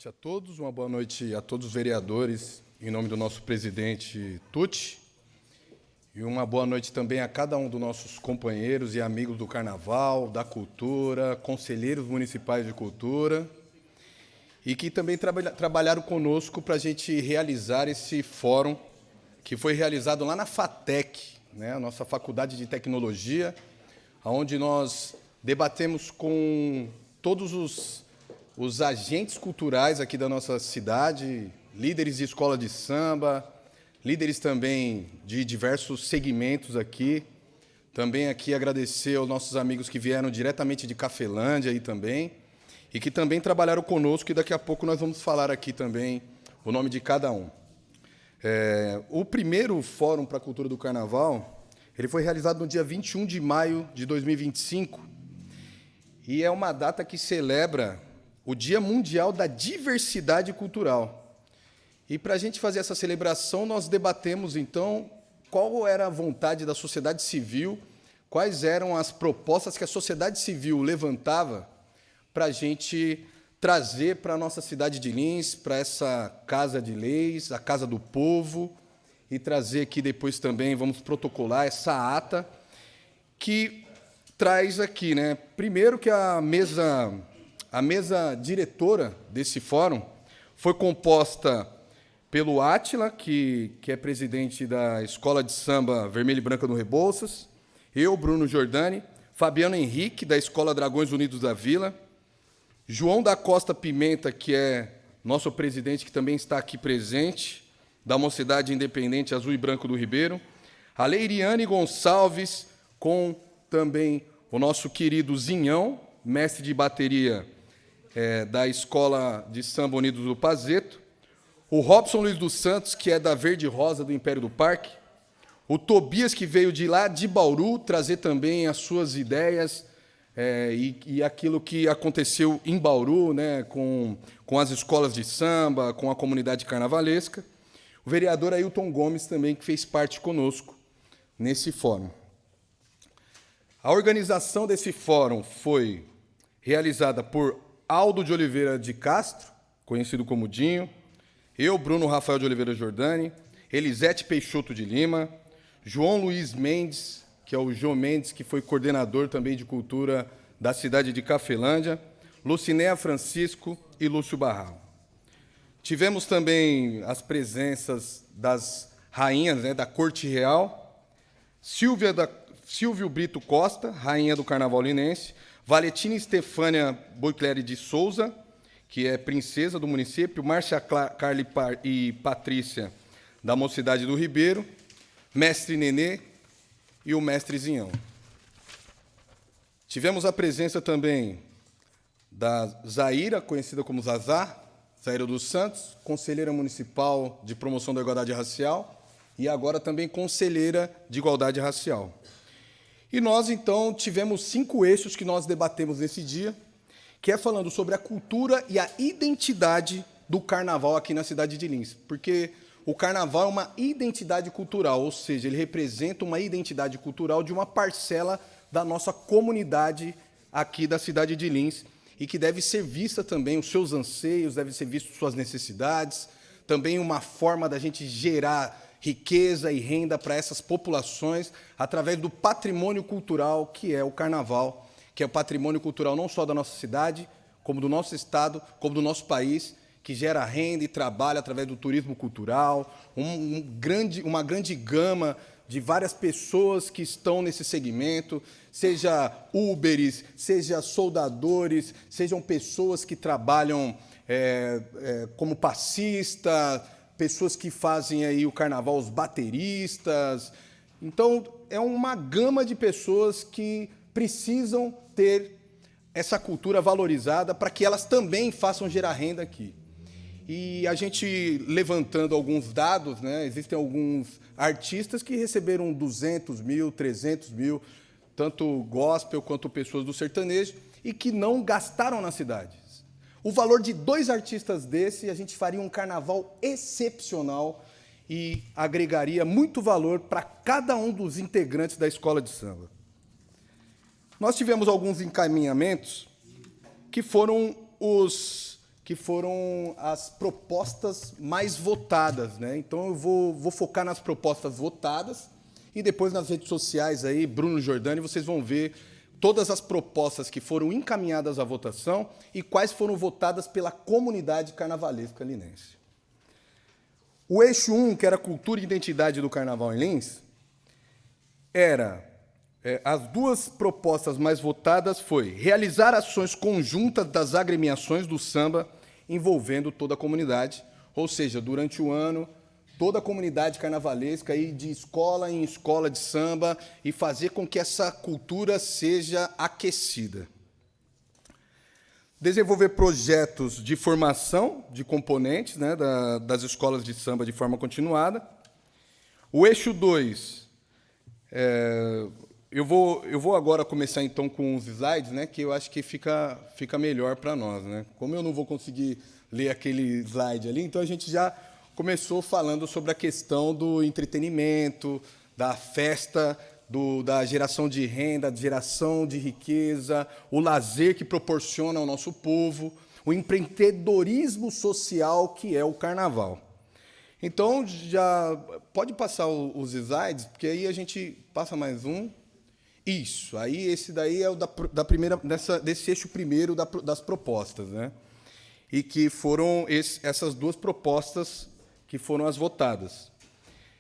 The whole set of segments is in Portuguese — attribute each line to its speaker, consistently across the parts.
Speaker 1: noite a todos, uma boa noite a todos os vereadores, em nome do nosso presidente Tucci, e uma boa noite também a cada um dos nossos companheiros e amigos do Carnaval, da Cultura, conselheiros municipais de cultura, e que também trabalharam conosco para a gente realizar esse fórum, que foi realizado lá na FATEC, né, a nossa Faculdade de Tecnologia, onde nós debatemos com todos os agentes culturais aqui da nossa cidade, líderes de escola de samba, líderes também de diversos segmentos aqui. Também aqui agradecer aos nossos amigos que vieram diretamente de Cafelândia aí também, e que também trabalharam conosco, e daqui a pouco nós vamos falar aqui também o nome de cada um. O primeiro Fórum para a Cultura do Carnaval, ele foi realizado no dia 21 de maio de 2025, e é uma data que celebra o Dia Mundial da Diversidade Cultural. E, para a gente fazer essa celebração, nós debatemos, então, qual era a vontade da sociedade civil, quais eram as propostas que a sociedade civil levantava para a gente trazer para a nossa cidade de Lins, para essa Casa de Leis, a Casa do Povo, e trazer aqui depois também, vamos protocolar essa ata, que traz aqui, né? Primeiro que a mesa diretora desse fórum foi composta pelo Átila, que é presidente da Escola de Samba Vermelha e Branca do Rebouças, eu, Bruno Giordani, Fabiano Henrique, da Escola Dragões Unidos da Vila, João da Costa Pimenta, que é nosso presidente, que também está aqui presente, da Mocidade Independente Azul e Branco do Ribeiro, a Leiriane Gonçalves, com também o nosso querido Zinhão, mestre de bateria da Escola de Samba Unidos do Pazeto, o Robson Luiz dos Santos, que é da Verde Rosa do Império do Parque, o Tobias, que veio de lá de Bauru, trazer também as suas ideias e aquilo que aconteceu em Bauru, né, com as escolas de samba, com a comunidade carnavalesca, o vereador Ailton Gomes também, que fez parte conosco nesse fórum. A organização desse fórum foi realizada por Aldo de Oliveira de Castro, conhecido como Dinho, eu, Bruno Rafael de Oliveira Giordani, Elisete Peixoto de Lima, João Luiz Mendes, que é o João Mendes, que foi coordenador também de cultura da cidade de Cafelândia, Lucinéia Francisco e Lúcio Barral. Tivemos também as presenças das rainhas, né, da Corte Real, Silvio Brito Costa, rainha do Carnaval linense, Valentina Estefânia Boicleri de Souza, que é princesa do município, Márcia Carli e Patrícia, da Mocidade do Ribeiro, mestre Nenê e o mestre Zinhão. Tivemos a presença também da Zaira, conhecida como Zazá, Zaira dos Santos, conselheira municipal de promoção da igualdade racial e agora também conselheira de igualdade racial. E nós, então, tivemos 5 eixos que nós debatemos nesse dia, que é falando sobre a cultura e a identidade do Carnaval aqui na cidade de Lins. Porque o Carnaval é uma identidade cultural, ou seja, ele representa uma identidade cultural de uma parcela da nossa comunidade aqui da cidade de Lins, e que deve ser vista também os seus anseios, deve ser visto suas necessidades, também uma forma da gente gerar riqueza e renda para essas populações através do patrimônio cultural que é o Carnaval, que é o patrimônio cultural não só da nossa cidade, como do nosso estado, como do nosso país, que gera renda e trabalho através do turismo cultural, uma grande gama de várias pessoas que estão nesse segmento, seja Uberes, seja soldadores, sejam pessoas que trabalham como passista, pessoas que fazem aí o carnaval, os bateristas. Então, é uma gama de pessoas que precisam ter essa cultura valorizada para que elas também façam gerar renda aqui. E a gente, levantando alguns dados, né, existem alguns artistas que receberam 200 mil, 300 mil, tanto gospel quanto pessoas do sertanejo, e que não gastaram na cidade. O valor de 2 artistas desse, a gente faria um carnaval excepcional e agregaria muito valor para cada um dos integrantes da escola de samba. Nós tivemos alguns encaminhamentos que foram os que foram as propostas mais votadas, né? Então eu vou focar nas propostas votadas e depois nas redes sociais aí, Bruno Giordani, vocês vão ver todas as propostas que foram encaminhadas à votação e quais foram votadas pela comunidade carnavalesca linense. O eixo 1, que era cultura e identidade do carnaval em Lins, as duas propostas mais votadas foi realizar ações conjuntas das agremiações do samba envolvendo toda a comunidade, ou seja, durante o ano, toda a comunidade carnavalesca ir de escola em escola de samba e fazer com que essa cultura seja aquecida. Desenvolver projetos de formação de componentes, né, das escolas de samba de forma continuada. O eixo 2, eu vou agora começar, então, com os slides, né, que eu acho que fica melhor para nós, né? Como eu não vou conseguir ler aquele slide ali, então a gente já começou falando sobre a questão do entretenimento, da festa, da geração de renda, da geração de riqueza, o lazer que proporciona ao nosso povo, o empreendedorismo social que é o carnaval. Então, já pode passar os slides, porque aí a gente passa mais um. Isso, aí esse daí é o desse eixo primeiro das propostas, né? E que foram essas duas propostas que foram as votadas,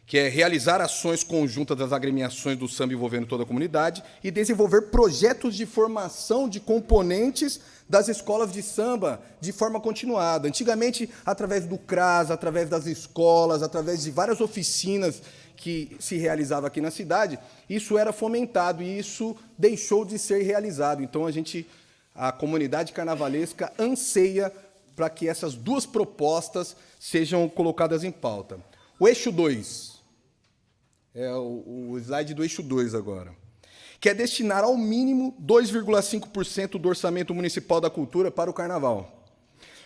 Speaker 1: que é realizar ações conjuntas das agremiações do samba envolvendo toda a comunidade e desenvolver projetos de formação de componentes das escolas de samba de forma continuada. Antigamente, através do CRAS, através das escolas, através de várias oficinas que se realizavam aqui na cidade, isso era fomentado e isso deixou de ser realizado. Então, a comunidade carnavalesca anseia para que essas duas propostas sejam colocadas em pauta. O eixo 2, o slide do eixo 2 agora, que é destinar ao mínimo 2,5% do orçamento municipal da cultura para o carnaval,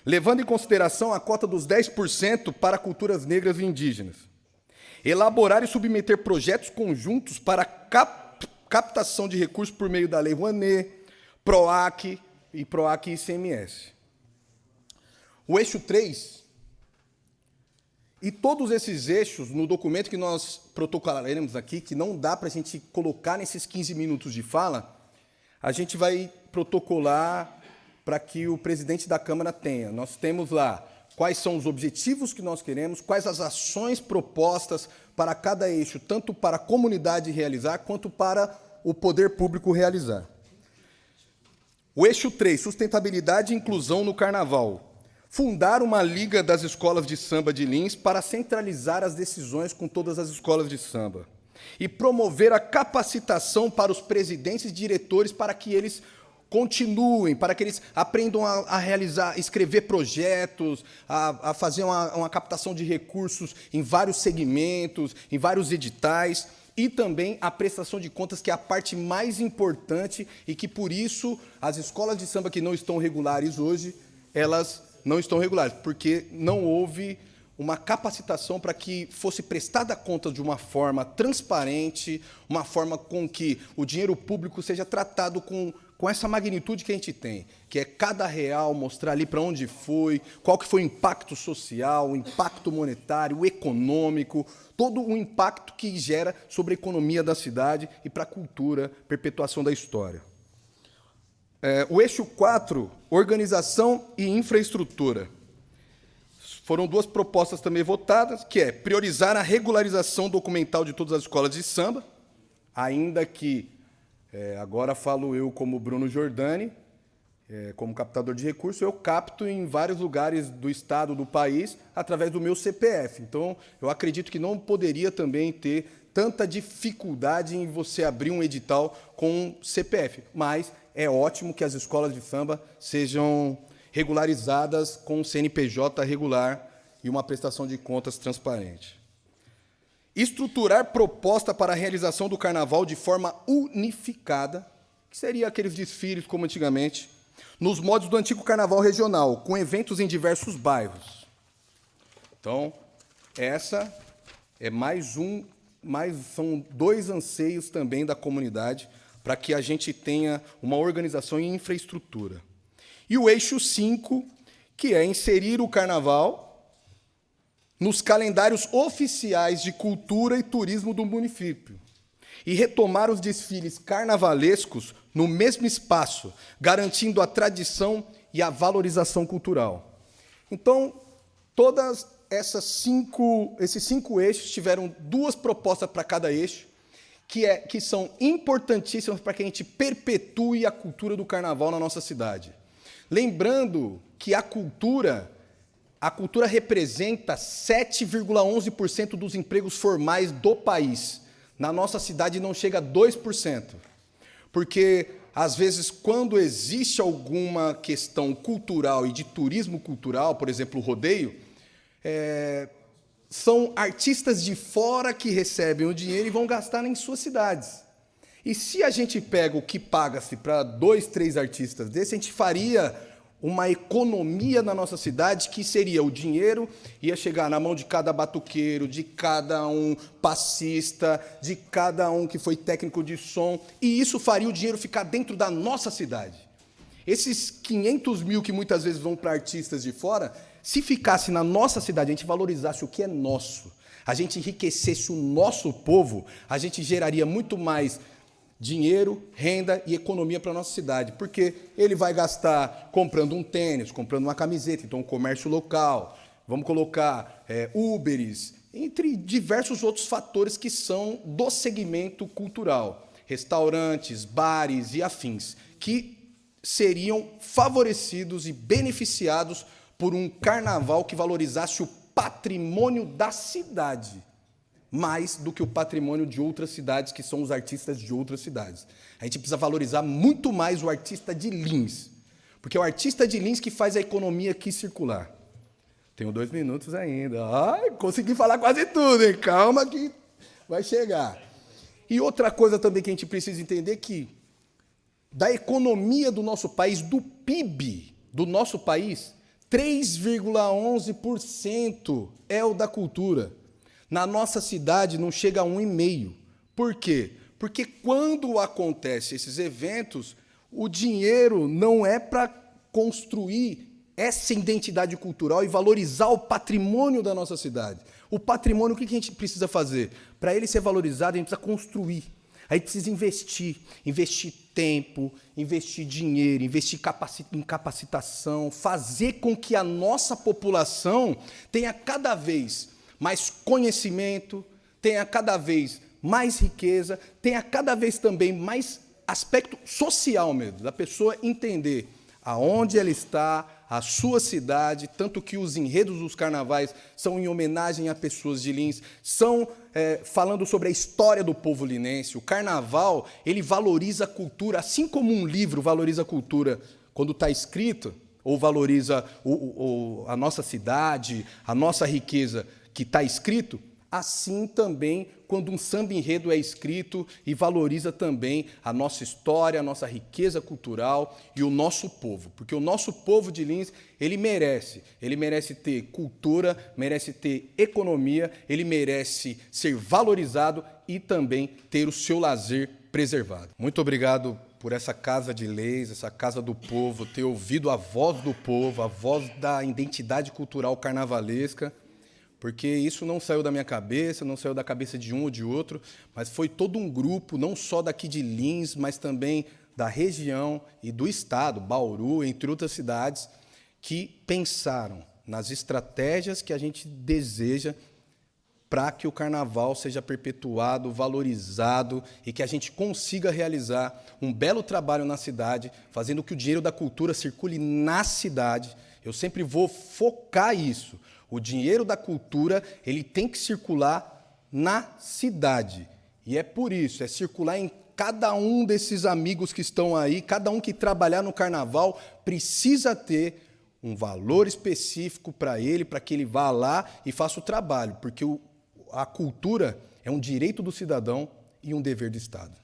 Speaker 1: levando em consideração a cota dos 10% para culturas negras e indígenas. Elaborar e submeter projetos conjuntos para captação de recursos por meio da Lei Rouanet, PROAC e ICMS. O eixo 3, e todos esses eixos, no documento que nós protocolaremos aqui, que não dá para a gente colocar nesses 15 minutos de fala, a gente vai protocolar para que o presidente da Câmara tenha. Nós temos lá quais são os objetivos que nós queremos, quais as ações propostas para cada eixo, tanto para a comunidade realizar, quanto para o poder público realizar. O eixo 3, sustentabilidade e inclusão no carnaval. Fundar uma liga das escolas de samba de Lins para centralizar as decisões com todas as escolas de samba. E promover a capacitação para os presidentes e diretores para que eles continuem, para que eles aprendam a realizar, escrever projetos, a fazer uma captação de recursos em vários segmentos, em vários editais, e também a prestação de contas, que é a parte mais importante e que, por isso, as escolas de samba que não estão regulares hoje, elas não estão regulares, porque não houve uma capacitação para que fosse prestada conta de uma forma transparente, uma forma com que o dinheiro público seja tratado com essa magnitude que a gente tem, que é cada real mostrar ali para onde foi, qual que foi o impacto social, o impacto monetário, o econômico, todo o impacto que gera sobre a economia da cidade e para a cultura, perpetuação da história. O eixo 4, organização e infraestrutura. Foram duas propostas também votadas, que é priorizar a regularização documental de todas as escolas de samba, ainda que, agora falo eu como Bruno Giordani, como captador de recursos, eu capto em vários lugares do estado, do país, através do meu CPF. Então, eu acredito que não poderia também ter tanta dificuldade em você abrir um edital com CPF, mas é ótimo que as escolas de samba sejam regularizadas com CNPJ regular e uma prestação de contas transparente. Estruturar proposta para a realização do carnaval de forma unificada, que seria aqueles desfiles como antigamente, nos moldes do antigo carnaval regional, com eventos em diversos bairros. Então, essa é são dois anseios também da comunidade para que a gente tenha uma organização e infraestrutura. E o eixo 5, que é inserir o carnaval nos calendários oficiais de cultura e turismo do município e retomar os desfiles carnavalescos no mesmo espaço, garantindo a tradição e a valorização cultural. Então, todas esses cinco eixos tiveram duas propostas para cada eixo, que são importantíssimas para que a gente perpetue a cultura do carnaval na nossa cidade. Lembrando que a cultura representa 7,11% dos empregos formais do país. Na nossa cidade não chega a 2%. Porque, às vezes, quando existe alguma questão cultural e de turismo cultural, por exemplo, o rodeio, são artistas de fora que recebem o dinheiro e vão gastar em suas cidades. E se a gente pega o que paga-se para 2, 3 artistas desses, a gente faria uma economia na nossa cidade que seria o dinheiro ia chegar na mão de cada batuqueiro, de cada um passista, de cada um que foi técnico de som, e isso faria o dinheiro ficar dentro da nossa cidade. Esses 500 mil que muitas vezes vão para artistas de fora, se ficasse na nossa cidade, a gente valorizasse o que é nosso, a gente enriquecesse o nosso povo, a gente geraria muito mais dinheiro, renda e economia para a nossa cidade, porque ele vai gastar comprando um tênis, comprando uma camiseta, então um comércio local, vamos colocar Uberes, entre diversos outros fatores que são do segmento cultural, restaurantes, bares e afins, que seriam favorecidos e beneficiados por um carnaval que valorizasse o patrimônio da cidade, mais do que o patrimônio de outras cidades, que são os artistas de outras cidades. A gente precisa valorizar muito mais o artista de Lins, porque é o artista de Lins que faz a economia aqui circular. Tenho 2 minutos ainda. Ai, consegui falar quase tudo, hein? Calma que vai chegar. E outra coisa também que a gente precisa entender é que da economia do nosso país, do PIB do nosso país, 3,11% é o da cultura. Na nossa cidade não chega a 1,5%. Por quê? Porque quando acontecem esses eventos, o dinheiro não é para construir essa identidade cultural e valorizar o patrimônio da nossa cidade. O patrimônio, o que a gente precisa fazer? Para ele ser valorizado, a gente precisa construir. A gente precisa investir tempo, investir dinheiro, investir em capacitação, fazer com que a nossa população tenha cada vez mais conhecimento, tenha cada vez mais riqueza, tenha cada vez também mais aspecto social mesmo, da pessoa entender aonde ela está, a sua cidade, tanto que os enredos dos carnavais são em homenagem a pessoas de Lins, são falando sobre a história do povo linense. O carnaval, ele valoriza a cultura, assim como um livro valoriza a cultura quando está escrito, ou valoriza a nossa cidade, a nossa riqueza que está escrito, assim também quando um samba-enredo é escrito e valoriza também a nossa história, a nossa riqueza cultural e o nosso povo. Porque o nosso povo de Lins, ele merece ter cultura, merece ter economia, ele merece ser valorizado e também ter o seu lazer preservado. Muito obrigado por essa Casa de Leis, essa Casa do Povo, ter ouvido a voz do povo, a voz da identidade cultural carnavalesca, porque isso não saiu da minha cabeça, não saiu da cabeça de um ou de outro, mas foi todo um grupo, não só daqui de Lins, mas também da região e do estado, Bauru, entre outras cidades, que pensaram nas estratégias que a gente deseja para que o carnaval seja perpetuado, valorizado e que a gente consiga realizar um belo trabalho na cidade, fazendo que o dinheiro da cultura circule na cidade. Eu sempre vou focar isso. O dinheiro da cultura, ele tem que circular na cidade. E é por isso, é circular em cada um desses amigos que estão aí, cada um que trabalhar no carnaval precisa ter um valor específico para ele, para que ele vá lá e faça o trabalho, porque a cultura é um direito do cidadão e um dever do Estado.